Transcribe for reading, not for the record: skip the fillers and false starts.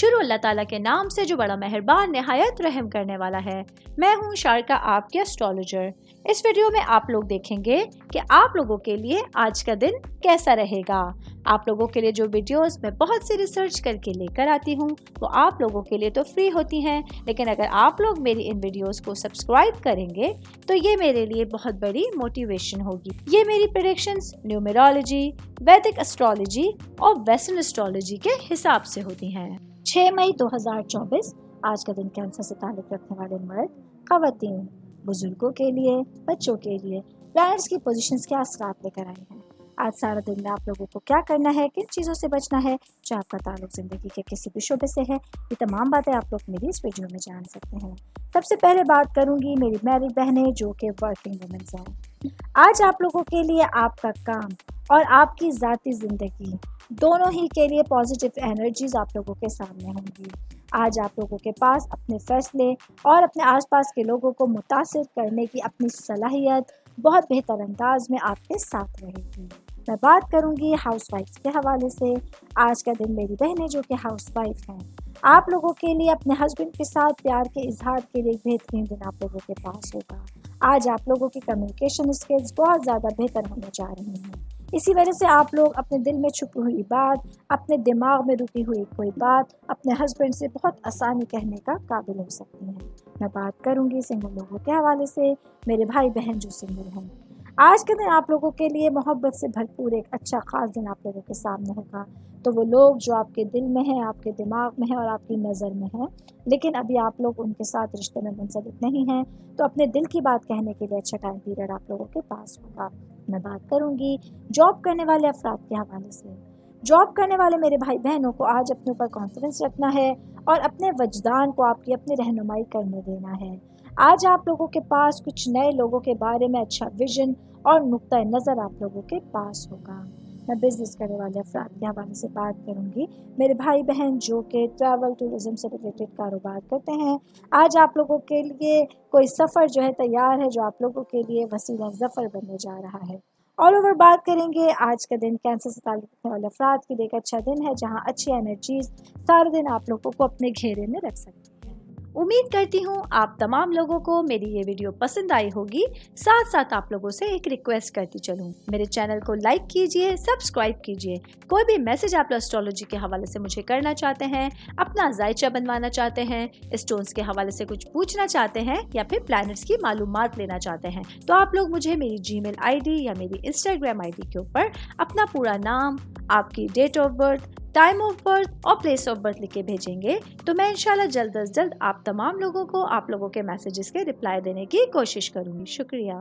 شروع اللہ تعالیٰ کے نام سے جو بڑا مہربان نہایت رحم کرنے والا ہے۔ میں ہوں شارکا، آپ کے اسٹرالوجر۔ اس ویڈیو میں آپ لوگ دیکھیں گے کہ آپ لوگوں کے لیے آج کا دن کیسا رہے گا۔ آپ لوگوں کے لیے جو ویڈیوز میں بہت سی ریسرچ کر کے لے کر آتی ہوں وہ آپ لوگوں کے لیے تو فری ہوتی ہیں، لیکن اگر آپ لوگ میری ان ویڈیوز کو سبسکرائب کریں گے تو یہ میرے لیے بہت بڑی موٹیویشن ہوگی۔ یہ میری پریڈکشنز نیومرولوجی، ویدک اسٹرالوجی اور ویسٹرن اسٹرالوجی کے حساب سے ہوتی ہیں۔ 6 مئی 2024 آج کا دن کینسر سے تعلق رکھنے والے مرد، خواتین، بزرگوں کے لیے، بچوں کے لیے پلانٹس کی پوزیشنز کے اثرات لے کر آئی ہیں۔ آج سارا دن میں آپ لوگوں کو کیا کرنا ہے، کن چیزوں سے بچنا ہے جو آپ کا تعلق زندگی کے کسی بھی شعبے سے ہے، یہ تمام باتیں آپ لوگ میری اس ویڈیو میں جان سکتے ہیں۔ سب سے پہلے بات کروں گی میری میرڈ بہنیں جو کہ ورکنگ وومنز ہیں۔ آج آپ لوگوں کے لیے آپ کا کام اور آپ کی ذاتی زندگی دونوں ہی کے لیے پازیٹیو انرجیز آپ لوگوں کے سامنے ہوں گی۔ آج آپ لوگوں کے پاس اپنے فیصلے اور اپنے آس پاس کے لوگوں کو متاثر کرنے کی اپنی صلاحیت بہت بہتر انداز میں آپ کے ساتھ رہے گی۔ میں بات کروں گی ہاؤس وائفز کے حوالے سے۔ آج کا دن میری بہنیں جو کہ ہاؤس وائف ہیں، آپ لوگوں کے لیے اپنے ہسبینڈ کے ساتھ پیار کے اظہار کے لیے ایک بہترین دن آپ لوگوں کے پاس ہوگا۔ آج آپ لوگوں کی کمیونیکیشن اسکلز بہت زیادہ بہتر ہونے جا رہی ہیں۔ اسی وجہ سے آپ لوگ اپنے دل میں چھپی ہوئی بات، اپنے دماغ میں رکی ہوئی کوئی بات اپنے ہسبینڈ سے بہت آسانی کہنے کا قابل ہو سکتی ہیں۔ میں بات کروں گی سنگل لوگوں کے حوالے سے، میرے بھائی بہن جو سنگل ہیں۔ آج کے دن آپ لوگوں کے لیے محبت سے بھرپور ایک اچھا خاص دن آپ لوگوں کے سامنے ہوگا۔ تو وہ لوگ جو آپ کے دل میں ہیں، آپ کے دماغ میں ہیں اور آپ کی نظر میں ہیں، لیکن ابھی آپ لوگ ان کے ساتھ رشتے میں منسلک نہیں ہیں، تو اپنے دل کی بات کہنے کے لیے اچھا ٹائم پیریڈ آپ لوگوں کے پاس ہوگا۔ میں بات کروں گی جاب کرنے والے افراد کے حوالے سے۔ جاب کرنے والے میرے بھائی بہنوں کو آج اپنے اوپر کانفیڈنس رکھنا ہے اور اپنے وجدان کو آپ کی اپنی رہنمائی کرنے دینا ہے۔ آج آپ لوگوں کے پاس کچھ نئے لوگوں کے بارے میں اچھا ویژن اور نقطۂ نظر آپ لوگوں کے پاس ہوگا۔ میں بزنس کرنے والے افراد کے حوالے سے بات کروں گی، میرے بھائی بہن جو کہ ٹریول ٹورزم سے ریلیٹڈ کاروبار کرتے ہیں۔ آج آپ لوگوں کے لیے کوئی سفر جو ہے تیار ہے جو آپ لوگوں کے لیے وسیلہ ظفر بننے جا رہا ہے۔ آل اوور بات کریں گے آج کا دن کینسر سے تعلق رکھنے والے افراد کے لیے ایک اچھا دن ہے جہاں اچھی انرجیز سارے دن آپ لوگوں کو اپنے گھیرے میں رکھ سکتی ہیں۔ امید کرتی ہوں آپ تمام لوگوں کو میری یہ ویڈیو پسند آئی ہوگی۔ ساتھ ساتھ آپ لوگوں سے ایک ریکویسٹ کرتی چلوں، میرے چینل کو لائک کیجئے، سبسکرائب کیجئے۔ کوئی بھی میسج آپ اسٹرالوجی کے حوالے سے مجھے کرنا چاہتے ہیں، اپنا ذائچہ بنوانا چاہتے ہیں، اسٹونز کے حوالے سے کچھ پوچھنا چاہتے ہیں یا پھر پلانٹس کی معلومات لینا چاہتے ہیں، تو آپ لوگ مجھے میری جی میل آئی ڈی یا میری انسٹاگرام آئی ڈی کے اوپر اپنا پورا نام، آپ کی date of birth, time of birth اور پلیس آف برتھ لکھ کے بھیجیں گے تو میں انشاءاللہ جلد از جلد آپ تمام لوگوں کو آپ لوگوں کے میسیجز کے رپلائی دینے کی کوشش کروں گی۔ شکریہ۔